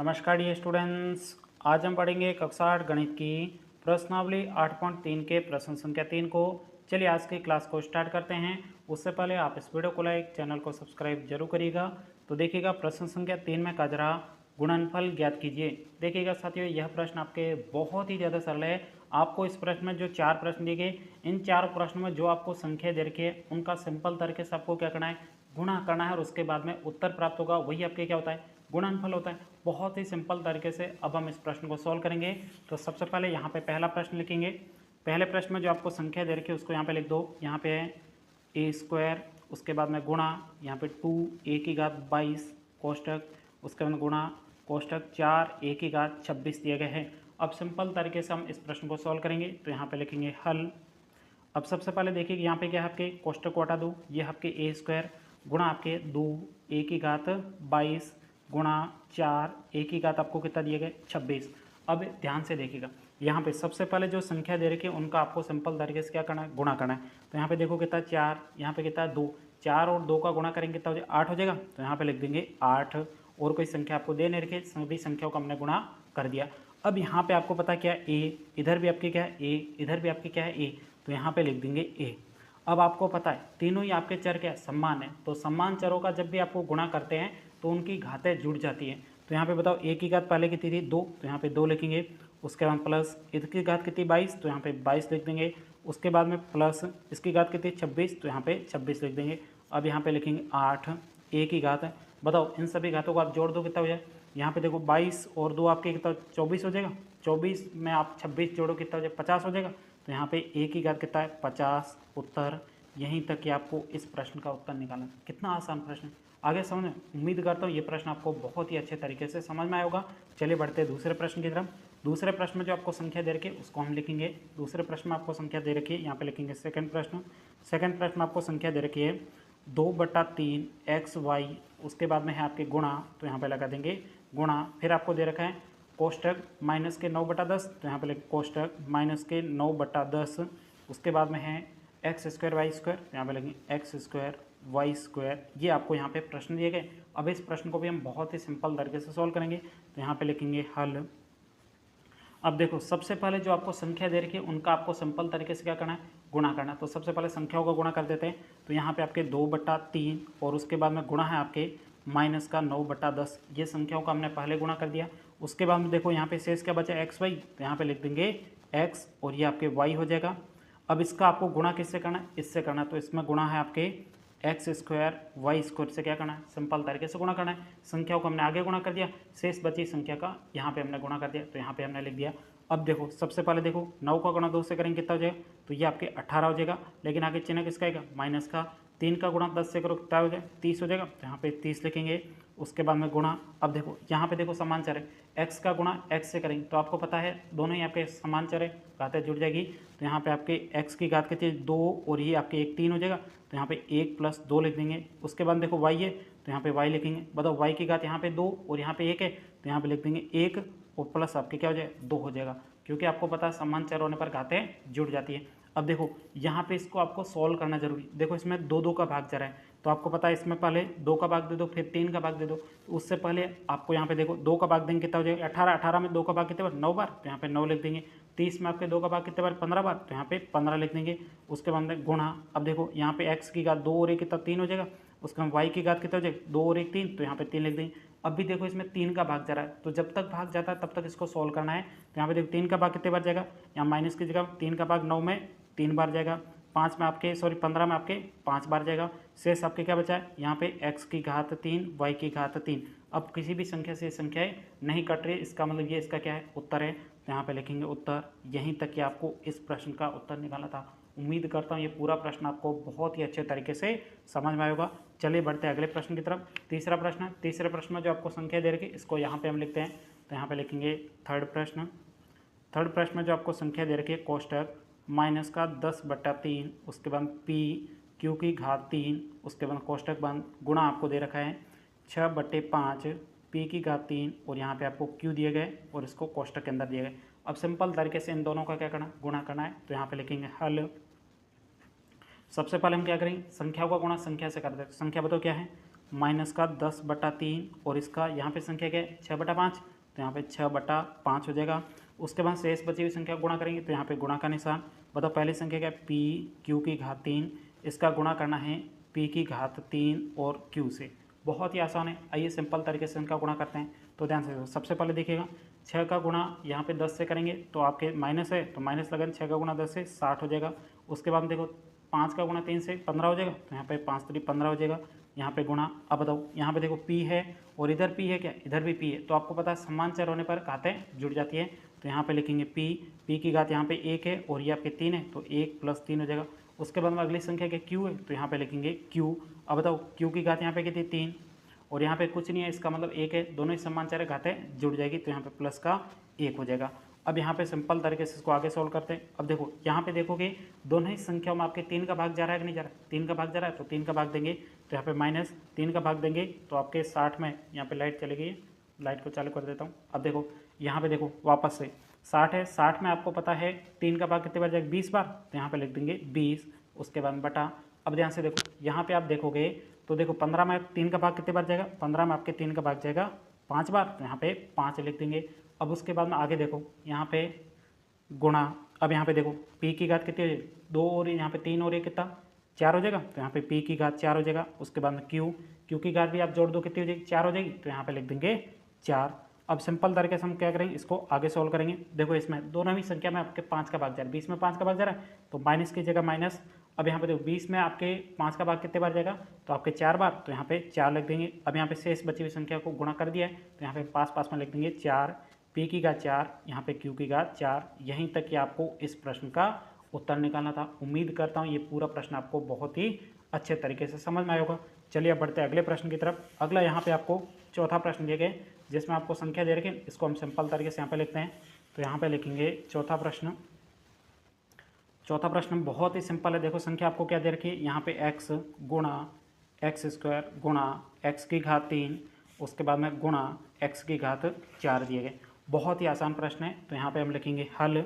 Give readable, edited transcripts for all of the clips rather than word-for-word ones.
नमस्कार dear students. आज हम पढ़ेंगे कक्षा 8 गणित की प्रश्नावली 8.3 के प्रश्न संख्या 3 को। चलिए आज की क्लास को स्टार्ट करते हैं। उससे पहले आप इस वीडियो को लाइक, चैनल को सब्सक्राइब जरूर करिएगा। तो देखिएगा प्रश्न संख्या 3 में कह रहा गुणनफल ज्ञात कीजिए। देखिएगा साथियों, यह प्रश्न आपके बहुत ही ज़्यादा सरल है। आपको इस प्रश्न में जो 4 प्रश्न दिए गए, इन 4 प्रश्नों में जो आपको संख्या दे रखी है उनका सिंपल तरीके से आपको क्या करना है, गुणा करना है और उसके बाद में उत्तर प्राप्त होगा, वही आपके क्या होता है, गुणनफल होता है। बहुत ही सिंपल तरीके से अब हम इस प्रश्न को सॉल्व करेंगे। तो सबसे पहले यहाँ पे पहला प्रश्न लिखेंगे। पहले प्रश्न में जो आपको संख्या दे रखी है उसको यहाँ पे लिख दो। यहाँ पे है ए स्क्वायर, उसके बाद में गुणा, यहाँ पे 2 a² कोष्टक, उसके बाद गुणा कोष्टक 4 a² 26 दिए गए हैं। अब सिंपल तरीके से हम इस प्रश्न को सॉल्व करेंगे। तो यहाँ पे लिखेंगे हल। अब सबसे पहले देखिए यहाँ पे क्या है, आपके कोष्टक को हटा दो। ये आपके ए स्क्वायर गुणा आपके 2 a² 22 गुणा 4 a² आपको कितना दिए गए, 26। अब ध्यान से देखिएगा, यहाँ पे सबसे पहले जो संख्या दे रखी है उनका आपको सिंपल तरीके से क्या करना है, गुणा करना है। तो यहाँ पे देखो कितना 4, यहाँ पे कितना 2, 4 और 2 का गुणा करेंगे कितना हो जाएगा, 8 हो जाएगा। तो यहाँ पे लिख देंगे 8। और कोई संख्या आपको दे नहीं रखी, सभी संख्याओं का हमने गुणा कर दिया। अब यहाँ पे आपको पता क्या है, ए, इधर भी आपके क्या है ए, इधर भी आपके क्या है ए, तो यहाँ पे लिख देंगे ए। अब आपको पता है तीनों ही आपके चर क्या समान है, तो समान चरों का जब भी आपको गुणा करते हैं तो उनकी घातें जुड़ जाती हैं। तो यहाँ पे बताओ ए की घात पहले कितनी थी, 2, तो यहाँ पे 2 लिखेंगे। उसके बाद प्लस इसकी घात कितनी 22, तो यहाँ पे 22 लिख देंगे। उसके बाद में प्लस इसकी घात कितनी 26, तो यहाँ पे 26 लिख देंगे। अब यहाँ पे लिखेंगे 8 ए की घात है। बताओ इन सभी घातों को आप जोड़ दो कितना हो जाए, यहाँ पे देखो 22 और 2 आपके कितना 24 हो जाएगा। 24 में आप 26 जोड़ो कितना हो जाएगा, 50 हो जाएगा। तो यहाँ पे ए की घात कितना है 50। उत्तर यहीं तक कि आपको इस प्रश्न का उत्तर निकालना। कितना आसान प्रश्न है, आगे समझ। उम्मीद करता हूँ ये प्रश्न आपको बहुत ही अच्छे तरीके से समझ में आया होगा। चलिए बढ़ते हैं दूसरे प्रश्न की तरफ। दूसरे प्रश्न में जो आपको संख्या दे रखी है उसको हम लिखेंगे। दूसरे प्रश्न में आपको संख्या दे रखी है, यहाँ पे लिखेंगे सेकंड प्रश्न। सेकंड प्रश्न में आपको संख्या दे रखी है 2/3 xy, उसके बाद में है आपके गुणा, तो यहाँ पे लगा देंगे गुणा। फिर आपको दे रखा है कोष्टक माइनस के 9/10, तो यहाँ पे लिख कोष्टक माइनस के 9/10। उसके बाद में है x² y², तो यहाँ पे लगेंगे x² y²। ये आपको यहाँ पे प्रश्न दिए गए। अब इस प्रश्न को भी हम बहुत ही सिंपल तरीके से सॉल्व करेंगे। तो यहाँ पे लिखेंगे हल। अब देखो सबसे पहले जो आपको संख्या दे रखी है उनका आपको सिंपल तरीके से क्या करना है, गुणा करना है। तो सबसे पहले संख्याओं का गुणा कर देते हैं। तो यहाँ पे आपके 2/3 और उसके बाद में गुणा है आपके माइनस का 9/10। ये संख्याओं का हमने पहले गुणा कर दिया। उसके बाद में देखो यहाँ पे शेष क्या बचा, एक्स वाई, तो यहाँ पे लिख देंगे x और ये आपके y हो जाएगा। अब इसका आपको गुणा किससे करना है, इससे करना है। तो इसमें गुणा है आपके x² y² से क्या करना है, सिंपल तरीके से गुणा करना है। संख्याओं को हमने आगे गुणा कर दिया, शेष बची संख्या का यहाँ पे हमने गुणा कर दिया। तो यहाँ पे हमने लिख दिया। अब देखो सबसे पहले देखो 9 का गुणा 2 से करेंगे कितना हो जाएगा, तो ये आपके 18 हो जाएगा। लेकिन आगे चिन्ह किसका आएगा, माइनस का। 3 का गुणा 10 से करो कितना हो जाएगा, 30 हो जाएगा। तो यहाँ पे 30 लिखेंगे। उसके बाद में गुणा। अब देखो यहाँ पे देखो समान चर है, x का गुणा x से करेंगे तो आपको पता है दोनों ही आपके समान चर है, घातें जुड़ जाएगी। तो यहाँ पे आपके x की घात कितनी है 2 और ये आपके 1 3 हो जाएगा। तो यहाँ पे 1 + 2 लिख देंगे। उसके बाद देखो y है, तो यहाँ पे y लिखेंगे। बताओ y की घात यहाँ पे 2 और यहाँ पे 1 है, तो यहाँ पे लिख देंगे 1 और प्लस आपके क्या हो जाएगा 2 हो जाएगा, क्योंकि आपको पता है समान चर होने पर घातें जुड़ जाती है। अब देखो यहाँ पे इसको आपको सॉल्व करना जरूरी। देखो इसमें 2 का भाग जा रहा है, तो आपको पता है इसमें पहले 2 का भाग दे दो, फिर 3 का भाग दे दो। तो उससे पहले आपको यहाँ पे देखो 2 का भाग देंगे कितना हो जाएगा, 18। 18 में 2 का भाग कितने बार, 9 बार, तो यहाँ पे 9 लिख देंगे। 30 में आपके 2 का भाग कितने बार, 15 बार, तो यहाँ पे 15 लिख देंगे। उसके बाद में गुणा। अब देखो यहाँ पे x की घात 2 और 1 कितना 3 हो जाएगा। उसके बाद y की घात कितना हो जाएगा, 2 और 1 3, तो यहाँ पे 3 लिख देंगे। अब भी देखो इसमें 3 का भाग जा रहा है, तो जब तक भाग जाता है तब तक इसको सॉल्व करना है। तो यहाँ पे देखो 3 का भाग कितने बार जाएगा, यहाँ माइनस की जगह 3 का भाग 9 में 3 बार जाएगा, 5 में आपके 15 में आपके 5 बार जाएगा। शेष आपके क्या बचा है, यहाँ पे x की घात 3 y की घात 3। अब किसी भी संख्या से संख्याएं नहीं कट रही, इसका मतलब ये इसका क्या है, उत्तर है। तो यहाँ पे लिखेंगे उत्तर। यहीं तक कि आपको इस प्रश्न का उत्तर निकालना था। उम्मीद करता हूँ ये पूरा प्रश्न आपको बहुत ही अच्छे तरीके से समझ में आया होगा। चलिए बढ़ते हैं अगले प्रश्न की तरफ। तीसरा प्रश्न। तीसरे प्रश्न में जो आपको संख्या दे रखी है इसको यहाँ पे हम लिखते हैं। तो यहाँ पे लिखेंगे थर्ड प्रश्न। थर्ड प्रश्न में जो आपको संख्या दे रखी है कोष्टक माइनस का 10/3, उसके बाद p q की घात 3, उसके बाद कोष्टक बंद, गुणा आपको दे रखा है 6/5 p की घात 3 और यहाँ पे आपको q दिए गए और इसको कोष्टक के अंदर दिए गए। अब सिंपल तरीके से इन दोनों का क्या करना, गुणा करना है। तो यहाँ पे लिखेंगे हल। सबसे पहले हम क्या करेंगे, संख्याओं का गुणा संख्या से कर देते। संख्या बताओ क्या है, माइनस का 10/3 और इसका यहाँ पे संख्या क्या है 6/5, तो यहाँ पे 6/5 हो जाएगा। उसके बाद शेष बची हुई संख्या गुणा करेंगे, तो यहाँ पे गुणा का निशान। बताओ पहली संख्या क्या है p(q)3, इसका गुणा करना है p(3) और q से। बहुत ही आसान है, आइए सिंपल तरीके से इनका गुणा करते हैं। तो ध्यान से सबसे पहले देखिएगा 6 का गुणा यहाँ पे 10 से करेंगे तो आपके माइनस है, तो माइनस लगन 6 का गुणा 10 से 60 हो जाएगा। उसके बाद देखो 5 का गुणा 3 से 15 हो जाएगा, तो यहाँ पे 5 3 15 हो जाएगा। यहाँ पे गुणा, अब बताओ यहाँ पे देखो p है और इधर p है क्या, इधर भी p है, तो आपको पता है समान चर होने पर घातें जुड़ जाती है। तो यहाँ पे लिखेंगे p की घात यहाँ पे 1 है और ये आपके 3 है, तो 1 + 3 हो जाएगा। उसके बाद में अगली संख्या क्या q है, तो यहाँ पे लिखेंगे q। अब बताओ q की घात यहाँ पे कितनी 3 और यहाँ पे कुछ नहीं है, इसका मतलब 1 है, दोनों ही समान चर है, घातें जुड़ जाएगी, तो यहाँ पे प्लस का 1 हो जाएगा। अब यहाँ पे सिंपल तरीके से इसको आगे सोल्व करते हैं। अब देखो यहाँ पे देखोगे दोनों ही संख्याओं में आपके 3 का भाग जा रहा है कि नहीं जा रहा है, 3 का भाग जा रहा है, तो 3 का भाग देंगे, तो यहाँ पे -3 का भाग देंगे तो आपके 60 में, यहाँ पे लाइट चली गई है, लाइट को चालू कर देता हूँ। अब देखो यहाँ पे देखो वापस से 60 है, 60 में आपको पता है 3 का भाग कितने बार जाएगा 20 बार, तो यहाँ पे लिख देंगे 20, उसके बाद बटा। अब ध्यान से देखो यहाँ पे आप देखोगे तो देखो 15 में 3 का भाग कितने बार जाएगा, 15 में आपके 3 का भाग जाएगा 5 बार, तो यहाँ पे 5 लिख देंगे। अब उसके बाद में आगे देखो यहाँ पे गुणा। अब यहाँ पे देखो p की घात कितनी हो जाएगी 2 और यहाँ पे 3 और ये कितना 4 हो जाएगा, तो यहाँ पे p की घात 4 हो जाएगा। उसके बाद में q की घात भी आप जोड़ दो कितनी हो जाएगी 4 हो जाएगी, तो यहाँ पे लिख देंगे 4। अब सिंपल तरीके से हम क्या करेंगे, इसको आगे सोल्व करेंगे। देखो इसमें दोनों ही संख्या में आपके 5 का भाग जा रहा है, 20 में 5 का भाग जा रहा है, तो माइनस की जगह माइनस। अब यहाँ पे देखो 20 में आपके 5 का भाग कितने बार जाएगा, तो आपके 4 बार, तो यहाँ पे 4 लिख देंगे। अब यहाँ पे शेष बची हुई संख्या को गुणा कर दिया है, तो यहाँ पे पास पास में लिख देंगे 4, p की घात 4, यहाँ पे q की घात 4। यहीं तक कि आपको इस प्रश्न का उत्तर निकालना था। उम्मीद करता हूँ ये पूरा प्रश्न आपको बहुत ही अच्छे तरीके से समझ में आया होगा। चलिए अब बढ़ते हैं अगले प्रश्न की तरफ। अगला यहाँ पे आपको चौथा प्रश्न दिया गया है, जिसमें आपको संख्या दे रखी है, इसको हम सिंपल तरीके से यहाँ पे लिखते हैं। तो यहाँ पे लिखेंगे चौथा प्रश्न। चौथा प्रश्न बहुत ही सिंपल है। देखो संख्या आपको क्या दे रखी है, यहाँ पे x गुणा x² गुणा x की घात 3, उसके बाद में गुणा x की घात 4 दिए गए। बहुत ही आसान प्रश्न है, तो यहाँ पे हम लिखेंगे हल।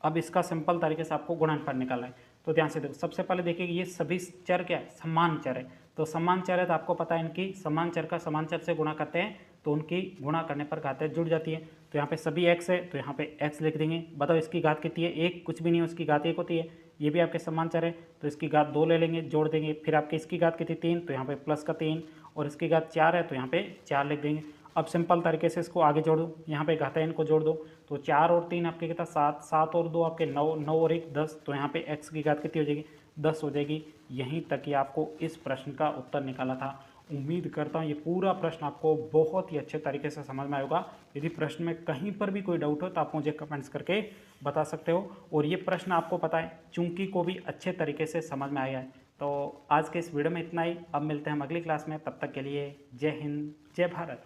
अब इसका सिंपल तरीके से आपको गुणनफल निकालना है। तो ध्यान से देखो सबसे पहले देखिए ये सभी चर क्या है, समान चर है। तो समान चर है तो आपको पता है इनकी समान चर का समान चर से गुणा करते हैं तो उनकी गुणा करने पर घातें जुड़ जाती है। तो यहाँ पे सभी x है, तो यहाँ पे x लिख देंगे। बताओ इसकी घात कितनी है, 1, कुछ भी नहीं है, उसकी घात 1 होती है। ये भी आपके समान चर है, तो इसकी घात 2 ले लेंगे, जोड़ देंगे। फिर आपके इसकी घात कितनी 3, तो यहाँ पे प्लस का 3, और इसकी घात 4 है, तो यहाँ पे 4 लिख देंगे। अब सिंपल तरीके से इसको आगे जोड़ दो, यहाँ पे घातें इनको जोड़ दो, तो 4 और 3 आपके कितना 7, 7 और 2 आपके 9, 9 और 1 10, तो यहाँ पे x की घात कितनी हो जाएगी 10 हो जाएगी। यहीं तक कि आपको इस प्रश्न का उत्तर निकाला था। उम्मीद करता हूँ ये पूरा प्रश्न आपको बहुत ही अच्छे तरीके से समझ में आएगा। यदि प्रश्न में कहीं पर भी कोई डाउट हो तो आप मुझे कमेंट्स करके बता सकते हो। और ये प्रश्न आपको पता है चूंकि को भी अच्छे तरीके से समझ में आया है। तो आज के इस वीडियो में इतना ही। अब मिलते हैं हम अगली क्लास में, तब तक के लिए जय हिंद, जय भारत।